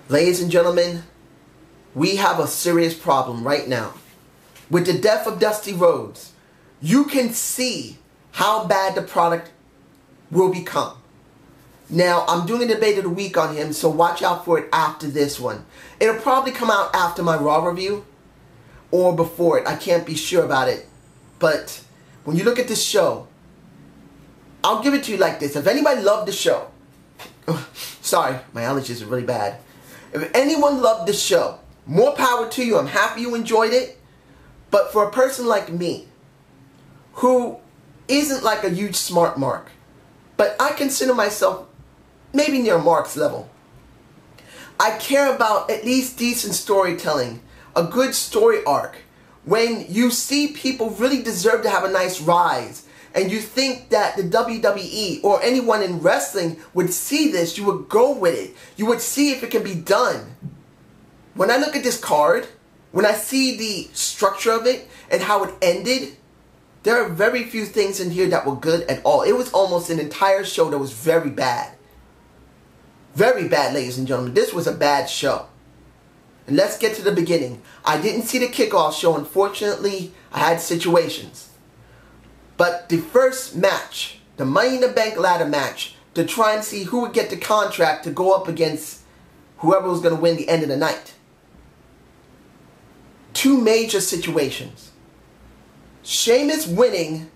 Ladies and gentlemen, we have a serious problem right now. With the death of Dusty Rhodes, you can see how bad the product will become. Now, I'm doing a debate of the week on him, so watch out for it after this one. It'll probably come out after my Raw review or before it. I can't be sure about it. But when you look at this show, I'll give it to you like this. If anybody loved the show, sorry, my allergies are really bad. If anyone loved the show, more power to you. I'm happy you enjoyed it. But for a person like me, who isn't like a huge smart mark, but I consider myself maybe near Mark's level, I care about at least decent storytelling, a good story arc. When you see people really deserve to have a nice rise, and you think that the WWE or anyone in wrestling would see this, you would go with it. You would see if it can be done. When I look at this card, when I see the structure of it and how it ended, there are very few things in here that were good at all. It was almost an entire show that was very bad. Very bad, ladies and gentlemen. This was a bad show. And let's get to the beginning. I didn't see the kickoff show. Unfortunately, I had situations. But the first match, the Money in the Bank ladder match, to try and see who would get the contract to go up against whoever was going to win the end of the night. Two major situations. Sheamus winning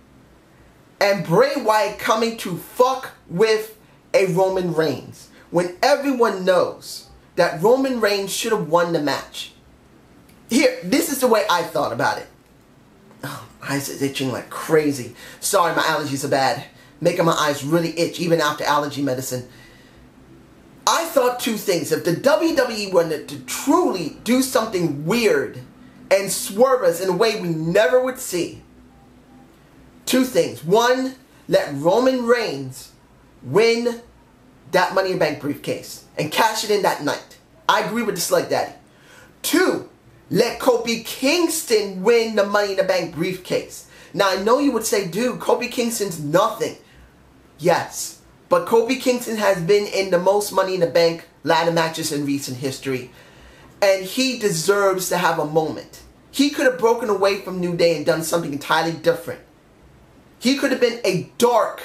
and Bray Wyatt coming to fuck with a Roman Reigns, when everyone knows that Roman Reigns should have won the match. Here, this is the way I thought about it. Oh, eyes is itching like crazy. Sorry, my allergies are bad. Making my eyes really itch, even after allergy medicine. I thought two things. If the WWE wanted to truly do something weird and swerve us in a way we never would see, two things. One, let Roman Reigns win that Money in the Bank briefcase and cash it in that night. I agree with the Slug Daddy. Two, let Kofi Kingston win the Money in the Bank briefcase. Now, I know you would say, dude, Kofi Kingston's nothing. Yes, but Kofi Kingston has been in the most Money in the Bank ladder matches in recent history, and he deserves to have a moment. He could have broken away from New Day and done something entirely different. He could have been a dark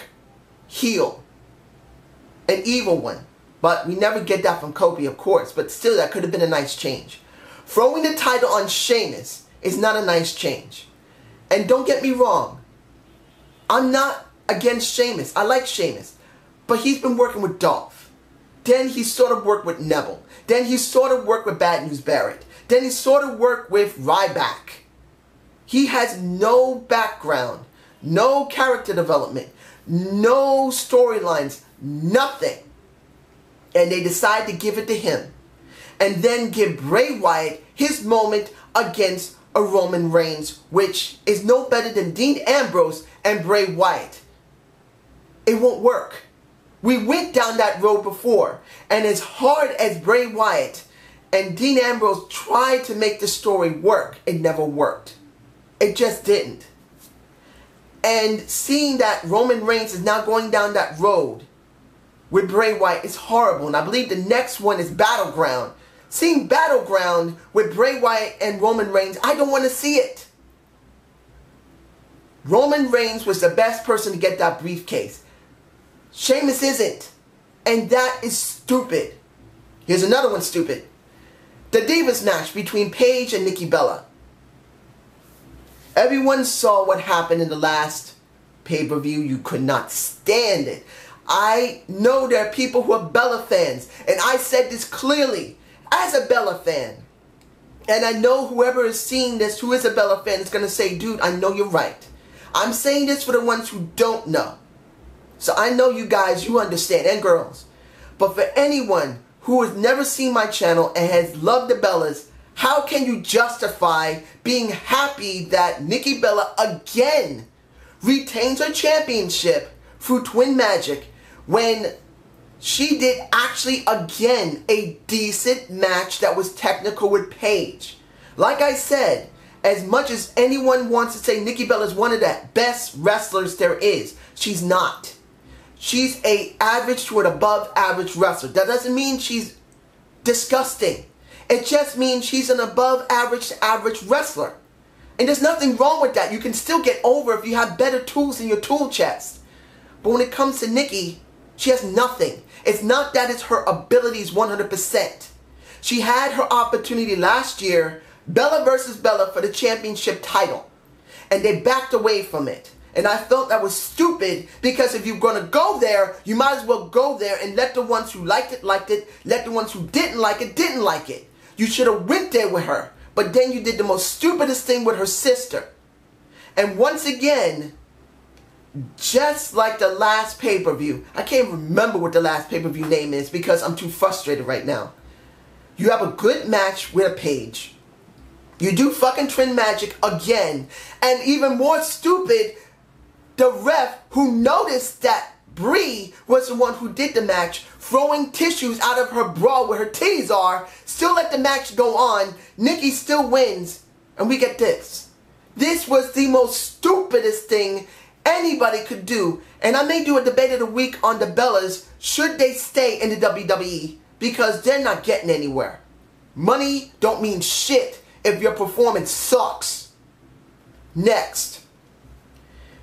heel, an evil one, but we never get that from Kofi, of course, but still, that could have been a nice change. Throwing the title on Sheamus is not a nice change. And don't get me wrong, I'm not against Sheamus. I like Sheamus. But he's been working with Dolph. Then he sort of worked with Neville. Then he sort of worked with Bad News Barrett. Then he sort of worked with Ryback. He has no background, no character development, no storylines, nothing. And they decide to give it to him. And then give Bray Wyatt his moment against a Roman Reigns, which is no better than Dean Ambrose and Bray Wyatt. It won't work. We went down that road before, and as hard as Bray Wyatt and Dean Ambrose tried to make the story work, it never worked. It just didn't. And seeing that Roman Reigns is now going down that road with Bray Wyatt is horrible, and I believe the next one is Battleground. Seeing Battleground with Bray Wyatt and Roman Reigns, I don't want to see it. Roman Reigns was the best person to get that briefcase. Sheamus isn't. And that is stupid. Here's another one stupid. The Divas match between Paige and Nikki Bella. Everyone saw what happened in the last pay-per-view. You could not stand it. I know there are people who are Bella fans, and I said this clearly as a Bella fan. And I know whoever is seeing this who is a Bella fan is going to say, dude, I know you're right. I'm saying this for the ones who don't know. So I know you guys, you understand, and girls. But for anyone who has never seen my channel and has loved the Bellas, how can you justify being happy that Nikki Bella again retains her championship through Twin Magic when she did actually again a decent match that was technical with Paige? Like I said, as much as anyone wants to say Nikki Bella is one of the best wrestlers there is, she's not. She's a average to an above average wrestler. That doesn't mean she's disgusting. It just means she's an above average wrestler. And there's nothing wrong with that. You can still get over if you have better tools in your tool chest. But when it comes to Nikki, she has nothing. It's not that it's her abilities 100%. She had her opportunity last year, Bella versus Bella, for the championship title. And they backed away from it. And I felt that was stupid, because if you're going to go there, you might as well go there and let the ones who liked it, let the ones who didn't like it, didn't like it. You should have went there with her. But then you did the most stupidest thing with her sister. And once again, just like the last pay-per-view, I can't remember what the last pay-per-view name is because I'm too frustrated right now. You have a good match with a Paige. You do fucking Twin Magic again. And even more stupid, the ref who noticed that Brie was the one who did the match, throwing tissues out of her bra where her titties are, still let the match go on. Nikki still wins, and we get this. This was the most stupidest thing anybody could do. And I may do a debate of the week on the Bellas. Should they stay in the WWE? Because they're not getting anywhere. Money don't mean shit if your performance sucks. Next,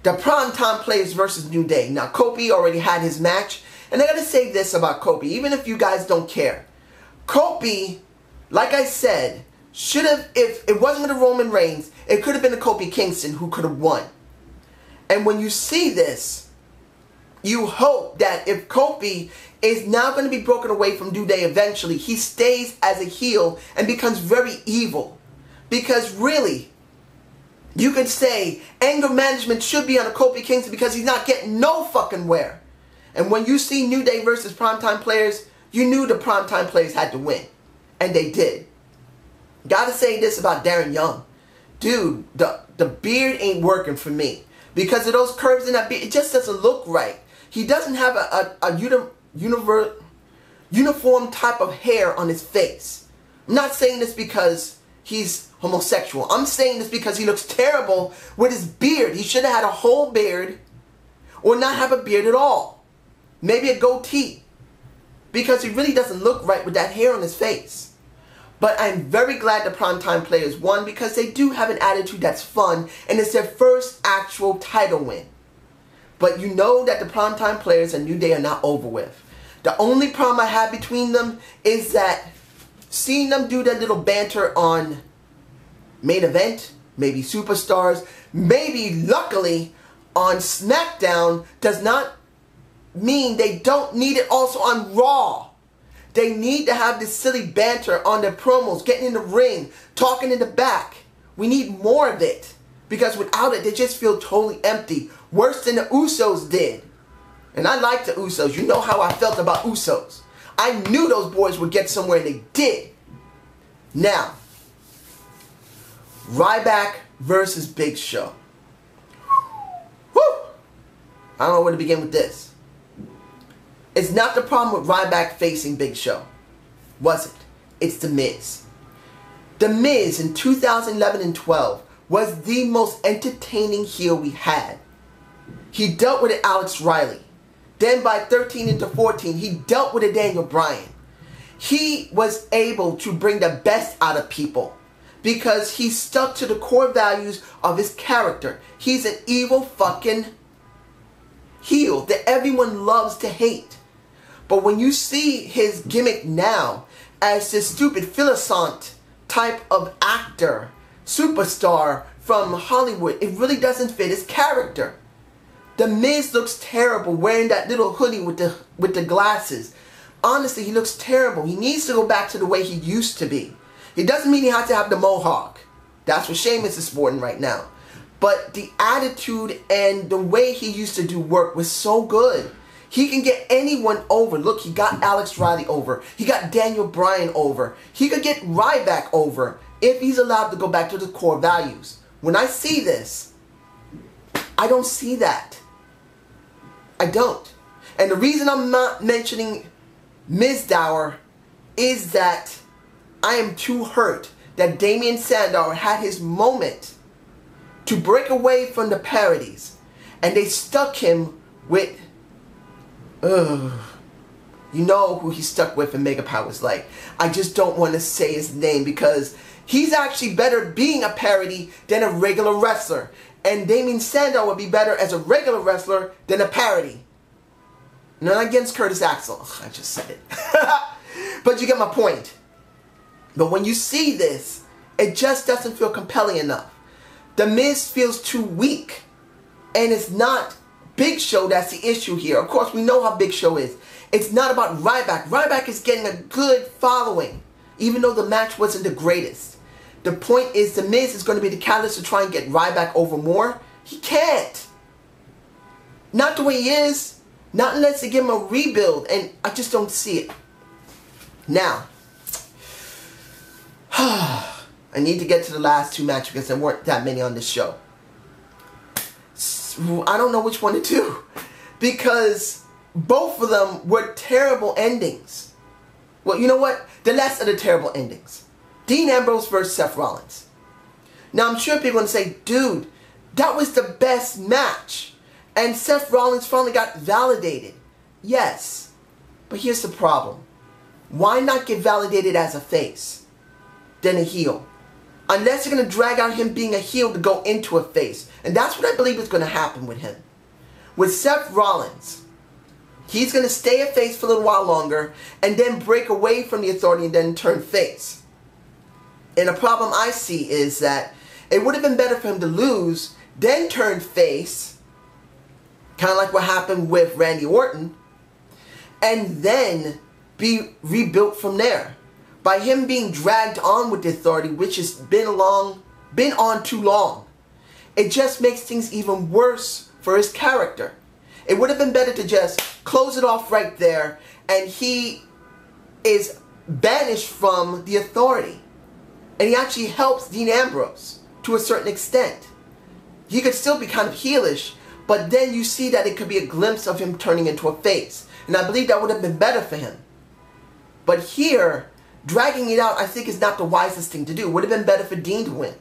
the Primetime Players versus New Day. Now, Kofi already had his match. And I gotta say this about Kofi, even if you guys don't care. Kofi, like I said, should have, if it wasn't the Roman Reigns, it could have been the Kofi Kingston who could have won. And when you see this, you hope that if Kofi is now going to be broken away from New Day eventually, he stays as a heel and becomes very evil. Because really, you could say anger management should be on a Kofi Kingston because he's not getting no fucking where. And when you see New Day versus Primetime Players, you knew the Primetime Players had to win. And they did. Gotta say this about Darren Young. Dude, the beard ain't working for me. Because of those curves in that beard, it just doesn't look right. He doesn't have a uniform type of hair on his face. I'm not saying this because he's homosexual. I'm saying this because he looks terrible with his beard. He should have had a whole beard or not have a beard at all. Maybe a goatee. Because he really doesn't look right with that hair on his face. But I'm very glad the Primetime Players won because they do have an attitude that's fun and it's their first actual title win. But you know that the Primetime Players and New Day are not over with. The only problem I have between them is that seeing them do that little banter on Main Event, maybe Superstars, maybe luckily on SmackDown does not mean they don't need it also on Raw. They need to have this silly banter on their promos, getting in the ring, talking in the back. We need more of it. Because without it, they just feel totally empty. Worse than the Usos did. And I like the Usos. You know how I felt about Usos. I knew those boys would get somewhere, and they did. Now, Ryback versus Big Show. Whew! I don't know where to begin with this. It's not the problem with Ryback facing Big Show. Was it? It's The Miz. The Miz in 2011 and 12 was the most entertaining heel we had. He dealt with Alex Riley. Then by 13 into 14, he dealt with Daniel Bryan. He was able to bring the best out of people because he stuck to the core values of his character. He's an evil fucking heel that everyone loves to hate. But when you see his gimmick now as this stupid philosophe type of actor, superstar from Hollywood, it really doesn't fit his character. The Miz looks terrible wearing that little hoodie with the glasses. Honestly, he looks terrible. He needs to go back to the way he used to be. It doesn't mean he has to have the mohawk. That's what Sheamus is sporting right now. But the attitude and the way he used to do work was so good. He can get anyone over. Look, he got Alex Riley over. He got Daniel Bryan over. He could get Ryback over if he's allowed to go back to the core values. When I see this, I don't see that. I don't. And the reason I'm not mentioning Mizdour is that I am too hurt that Damien Sandow had his moment to break away from the parodies. And they stuck him with You know who he's stuck with in Mega Powers. Like, I just don't want to say his name because he's actually better being a parody than a regular wrestler. And Damien Sandow would be better as a regular wrestler than a parody. Not against Curtis Axel. Ugh, I just said it. But you get my point. But when you see this, it just doesn't feel compelling enough. The Miz feels too weak. And it's not Big Show that's the issue here. Of course, we know how Big Show is. It's not about Ryback. Ryback is getting a good following, even though the match wasn't the greatest. The point is the Miz is going to be the catalyst to try and get Ryback over more. He can't. Not the way he is. Not unless they give him a rebuild. And I just don't see it. Now, I need to get to the last two matches because there weren't that many on this show. I don't know which one to do because both of them were terrible endings. Well, you know what? The last of the terrible endings. Dean Ambrose versus Seth Rollins. Now, I'm sure people are going to say, dude, that was the best match. And Seth Rollins finally got validated. Yes. But here's the problem. Why not get validated as a face than a heel? Unless you're going to drag out him being a heel to go into a face. And that's what I believe is going to happen with him. With Seth Rollins, he's going to stay a face for a little while longer and then break away from the Authority and then turn face. And the problem I see is that it would have been better for him to lose, then turn face, kind of like what happened with Randy Orton, and then be rebuilt from there. By him being dragged on with the Authority, which has been on too long. It just makes things even worse for his character. It would have been better to just close it off right there and he is banished from the Authority. And he actually helps Dean Ambrose to a certain extent. He could still be kind of heelish, but then you see that it could be a glimpse of him turning into a face. And I believe that would have been better for him. But here, dragging it out, I think, is not the wisest thing to do. It would have been better for Dean to win.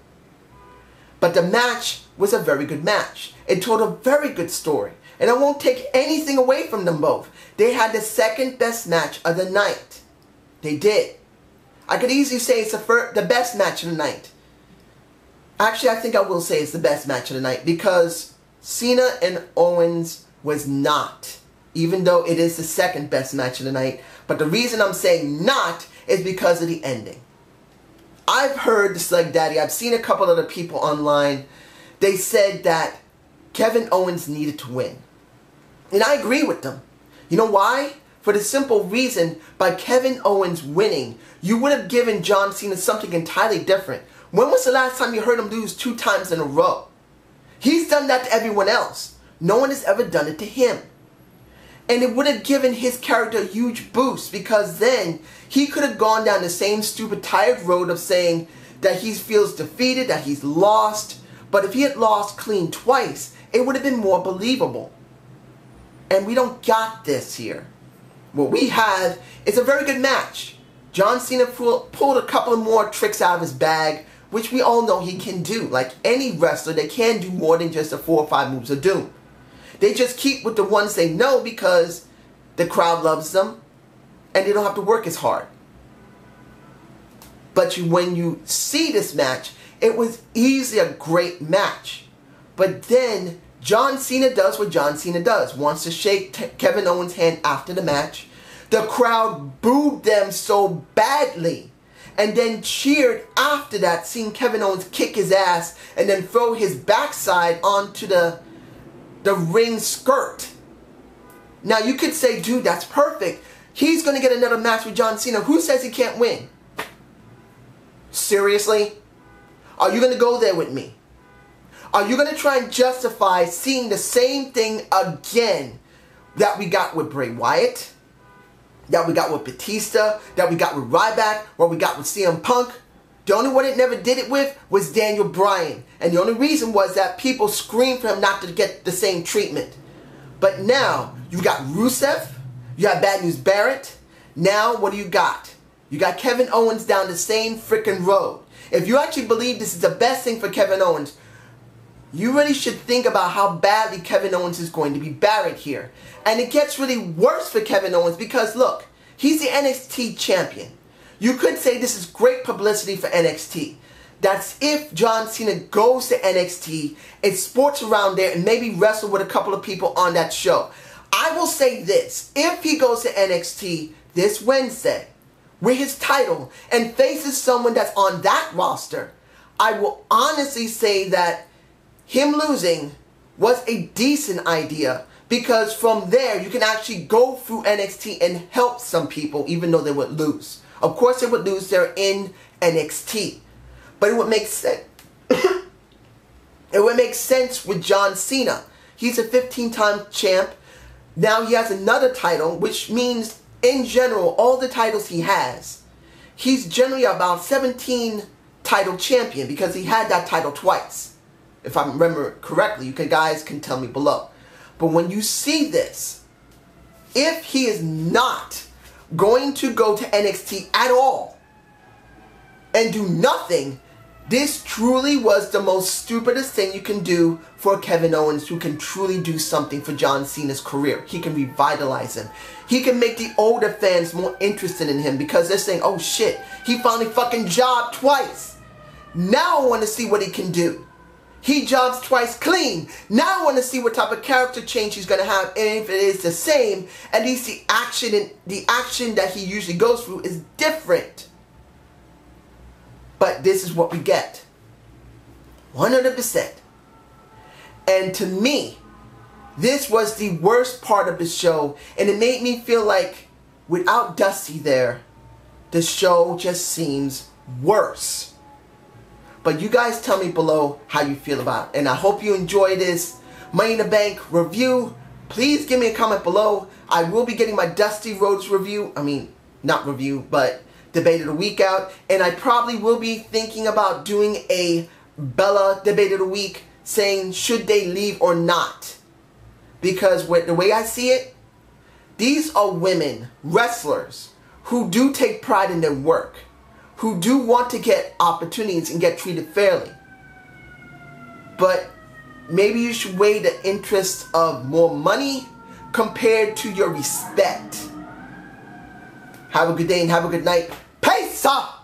But the match was a very good match. It told a very good story. And I won't take anything away from them both. They had the second best match of the night. They did. I could easily say it's the best match of the night. Actually, I think I will say it's the best match of the night because Cena and Owens was not. Even though it is the second best match of the night. But the reason I'm saying not is because of the ending. I've heard the Slug Daddy, I've seen a couple other people online, they said that Kevin Owens needed to win. And I agree with them. You know why? For the simple reason, by Kevin Owens winning, you would have given John Cena something entirely different. When was the last time you heard him lose 2 times in a row? He's done that to everyone else. No one has ever done it to him. And it would have given his character a huge boost because then he could have gone down the same stupid tired road of saying that he feels defeated, that he's lost. But if he had lost clean twice, it would have been more believable. And we don't got this here. What we have is a very good match. John Cena pulled a couple of more tricks out of his bag, which we all know he can do. Like any wrestler, they can do more than just the 4 or 5 moves of doom. They just keep with the ones they know because the crowd loves them and they don't have to work as hard. But when you see this match, it was easily a great match. But then John Cena does what John Cena does. Wants to shake Kevin Owens' hand after the match. The crowd booed them so badly. And then cheered after that, seeing Kevin Owens kick his ass and then throw his backside onto the ring skirt. Now you could say, dude, that's perfect. He's going to get another match with John Cena. Who says he can't win? Seriously? Are you going to go there with me? Are you going to try and justify seeing the same thing again that we got with Bray Wyatt? That we got with Batista? That we got with Ryback? What we got with CM Punk? The only one it never did it with was Daniel Bryan. And the only reason was that people screamed for him not to get the same treatment. But now, you got Rusev, you got Bad News Barrett. Now, what do you got? You got Kevin Owens down the same freaking road. If you actually believe this is the best thing for Kevin Owens, you really should think about how badly Kevin Owens is going to be buried here. And it gets really worse for Kevin Owens because, look, he's the NXT champion. You could say this is great publicity for NXT. That's if John Cena goes to NXT, it's sports around there, and maybe wrestle with a couple of people on that show. I will say this, if he goes to NXT this Wednesday with his title and faces someone that's on that roster, I will honestly say that him losing was a decent idea, because from there you can actually go through NXT and help some people even though they would lose. Of course they would lose, they're in NXT. But it would make sense. It would make sense with John Cena. He's a 15-time champ. Now he has another title, which means in general, all the titles he has, he's generally about 17 title champion because he had that title twice. If I remember correctly, you guys can tell me below. But when you see this, if he is not going to go to NXT at all and do nothing, this truly was the most stupidest thing you can do for Kevin Owens, who can truly do something for John Cena's career. He can revitalize him. He can make the older fans more interested in him because they're saying, oh shit, he finally fucking jobbed twice. Now I want to see what he can do. He jobs twice clean. Now I want to see what type of character change he's going to have. And if it is the same, at least the action that he usually goes through is different. But this is what we get. 100%. And to me, this was the worst part of the show. And it made me feel like without Dusty there, the show just seems worse. But you guys tell me below how you feel about it. And I hope you enjoy this Money in the Bank review. Please give me a comment below. I will be getting my Dusty Rhodes review. I mean, not review, but Debate of the Week out. And I probably will be thinking about doing a Bella Debate of the Week, saying should they leave or not. Because the way I see it, these are women, wrestlers, who do take pride in their work, who do want to get opportunities and get treated fairly. But maybe you should weigh the interest of more money compared to your respect. Have a good day and have a good night. Peace out!